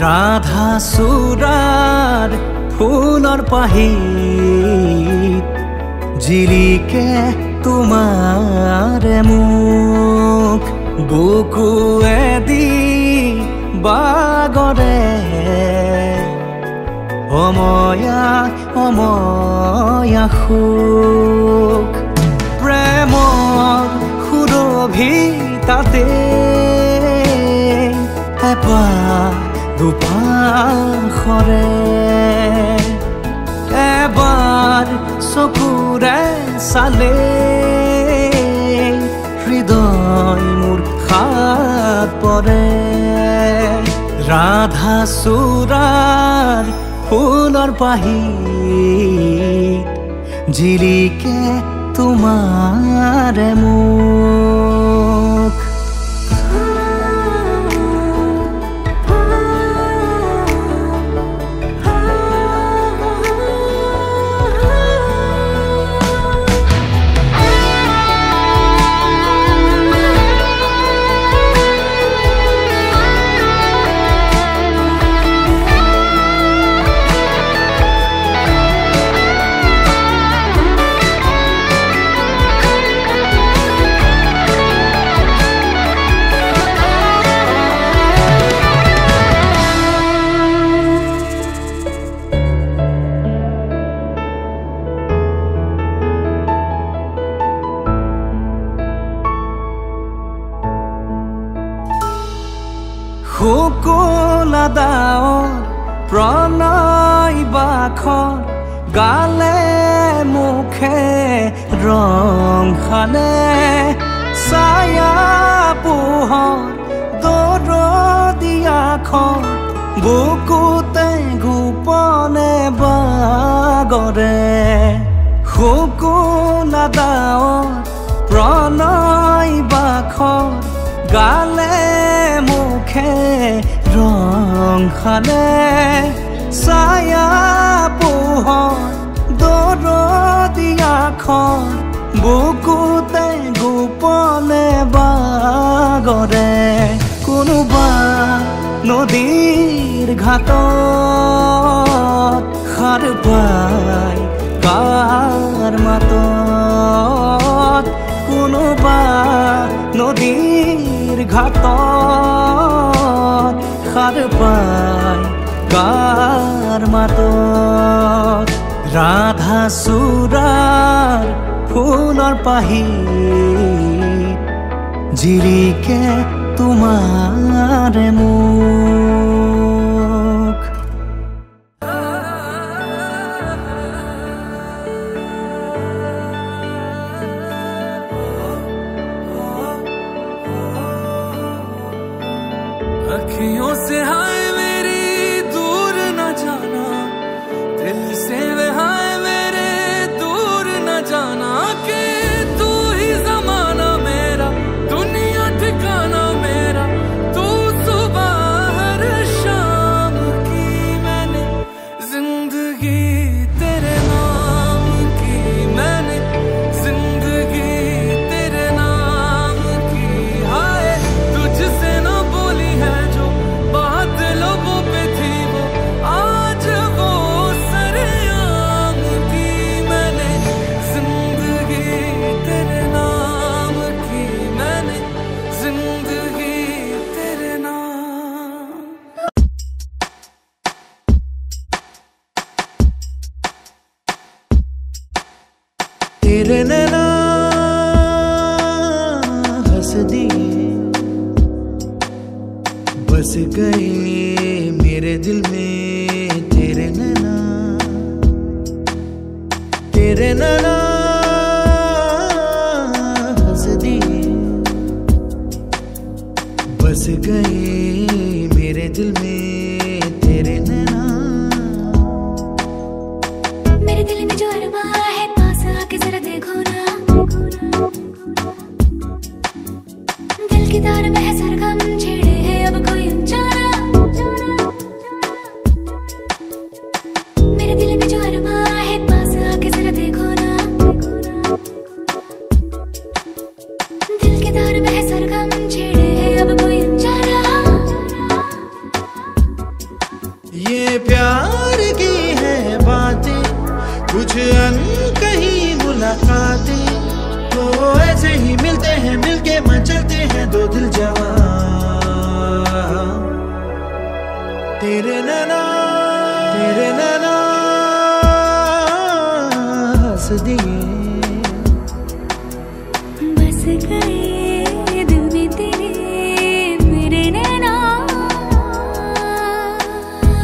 राधा चूड़ार फूलर पाहित जिलिके तुम्हारे मुख बुकुएदी बागरे अमया अमया सुख प्रेमर सुरभिताते एबार दुपाखरे एबार चकुरे चाले हृदय मोर खात परे राधा चूड़ार फूलर पाहित जिलिके तुम्हारे मुख শুকুলা দাওৰ প্ৰণয় বাখৰ গালে মুখে ৰং খালে ছায়া পোহৰ দৰদিয়াখন বুকুতে গোপনে বাগৰে শুকুলা দাওৰ প্ৰণয় বাখৰ গালে মুখে ৰং খালে ছায়া পোহৰ দৰদিয়াখন বুকুতে গোপনে বাগৰে কোনোবা নদীৰ ঘাটত সাৰ পাই কাৰ মাতত কোনোবা নদীৰ ঘাটত সাৰ পাই কাৰ মাতত ৰাধা চূড়াৰ ফুলৰ পাহিত জিলিকে তোমাৰে মুখ अखियों से हाय मेरी दूर न जाना दिल से हाय मेरे दूर न जाना कि तू ही ज़माना मेरा दुनिया ठिकाना मेरा तू सुबह हर शाम की मैंने जिंदगी तेरे नाम की मैंने जिंदगी तेरे नाम की हाय तुझसे न बोली है जो बात लोगों पे थी वो आज वो सरेआम की मैंने जिंदगी तेरे नाम की मैंने जिंदगी तेरे नाम तेरे नैना हंस दिए बस गए मेरे दिल में तेरे नैना हंस दिए बस गए मेरे दिल में तेरे नैना मेरे दिल में जो अरमान है पास आके जरा देखो ना दिल की तार में है सरगम छेड़े है अब कोई अनजाना मेरे दिल में जो अरमान है पास आके जरा देखो ना कुछ अनकही मुलाकातें तो ऐसे ही मिलते हैं, मिलके मचलते हैं दो दिल जवां। तेरे नैना हंस दिए, बस गए दिल में तेरे मेरे नैना।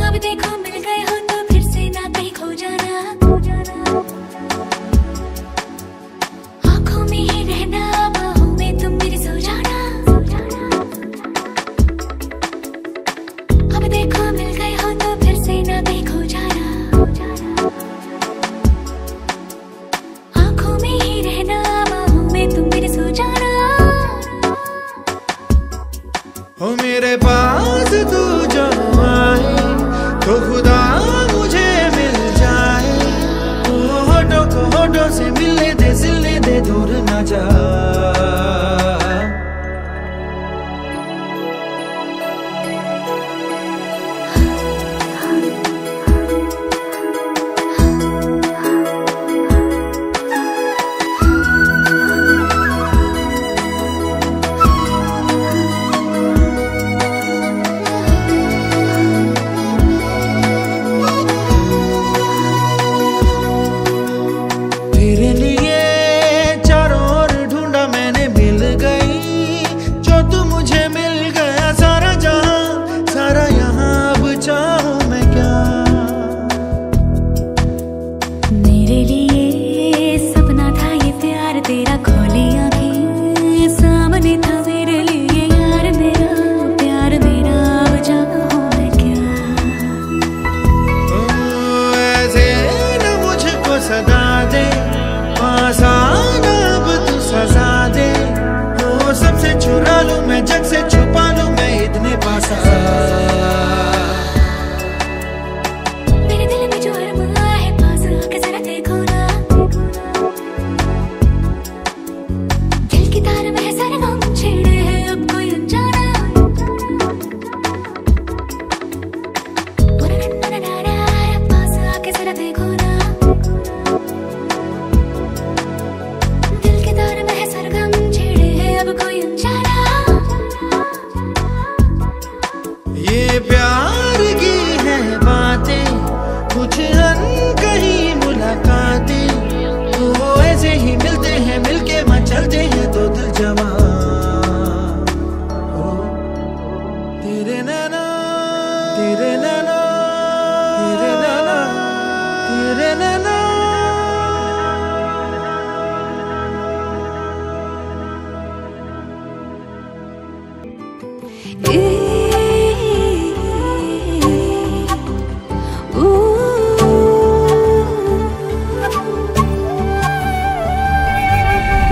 अब देखो मिल गए हो तो फिर से ना कहीं खो जाना। आँखों में ही रहना, बाहों में तुम मेरी सो जाना। अब देखो मिल गए हो तो फिर से ना कहीं खो जाना। आँखों में ही रहना, बाहों में तुम मेरे सो जाना। हो मेरे पास तू जो आए तो खुदा मुझे मिल जाए। तो होठों को होठों से मिलने दे, सिलने दे, दूर ना जा। तेरे लिए चारों ओर ढूंढा मैंने, मिल गई जो तू मुझे मिल गया। सारा जहां सारा यहाँ, अब चाहूं मैं क्या। मेरे लिए सपना था ये प्यार तेरा, खोली आंखें सामने था मेरे लिए यार मेरा प्यार मेरा। अब चाहूं मैं क्या। ऐसे न मुझको सदा दे, पास आना अब तू सजा दे। तो सबसे चुरा लूं मैं, जग से छुपा लूं मैं, इतने पास आ। मेरे दिल में जो अरमान है, पास आके जरा देखो ना। दिल की तार में सरगम छेड़े हैं अब कोई अनजाना। पास आके जरा देखो ना। दिल के तार में सरगम छेड़े हैं अब कोई अनजाना। ये प्यार की है बातें, कुछ अनकही मुलाकातें तो ऐसे ही मिलते हैं, मिलके मचलते हैं दो दिल जवां। ओ, तेरे नैना तेरे नैना तेरे नैना तेरे नैना।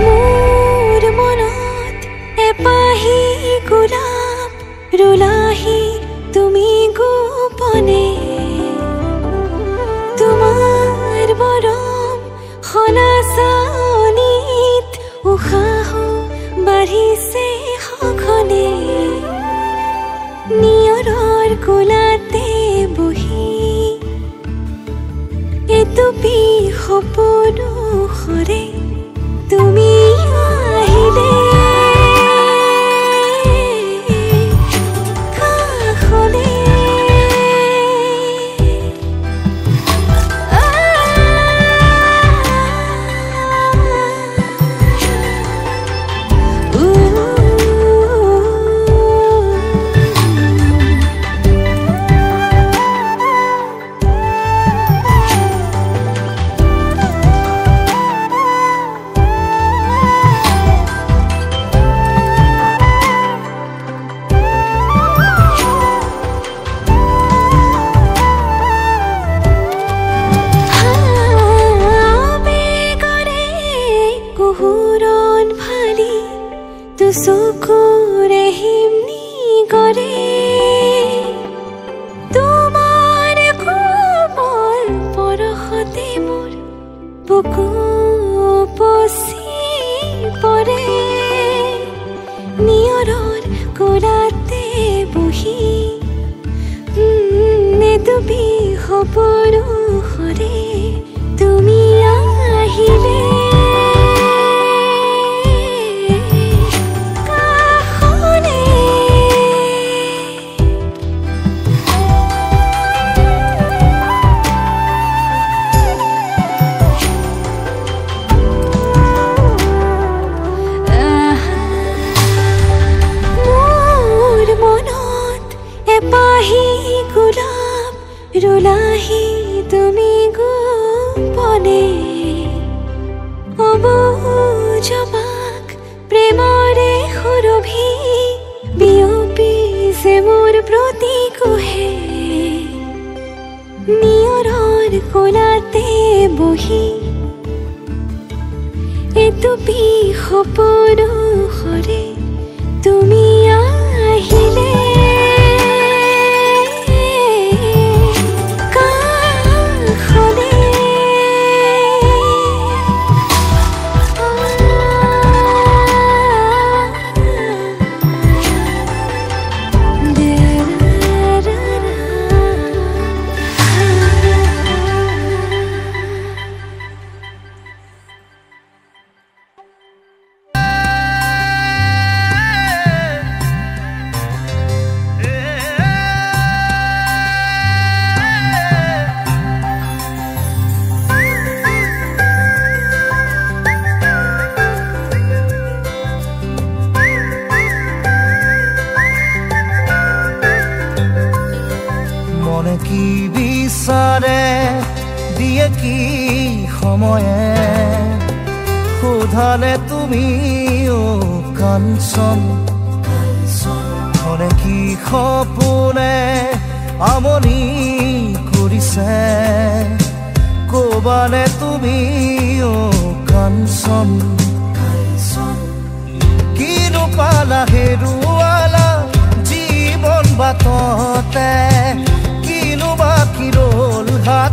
मोर मनत एपाही गुलाब रुलाही তুমি গোপনে। তোমাৰ মৰম খলাচনিত উশাহ বাঢ়িছে সঘনে। নিয়ৰৰ কোলাতে বহি এটুপি সপোনো সৰে তুমি আহিলে। চকুৰে হিমনি কৰে তোমাৰ কোমল পৰশতে মোৰ বুকু পচি পৰে। নিয়ৰৰ কোলাতে বহি ডুবি সপোনো সৰে তুমি মনে অবুজবাক প্ৰেমৰে সুৰভি বিয়পিছে মোৰ প্ৰতি কোহে নিয়ৰৰ কোলাতে বহি এটুপি সপোন সৰে তুমি আহিলে মনে কি বিচাৰে দিয়ে কি সময়ে সোধালে তুমি কাঞ্চন মনে কি সপোনে আমনি কৰিছে ক'বানে তুমি কাঞ্চন কিনো পালা হেৰুৱালা জীৱন বাটতে কিনো বাকী ৰ'ল হাত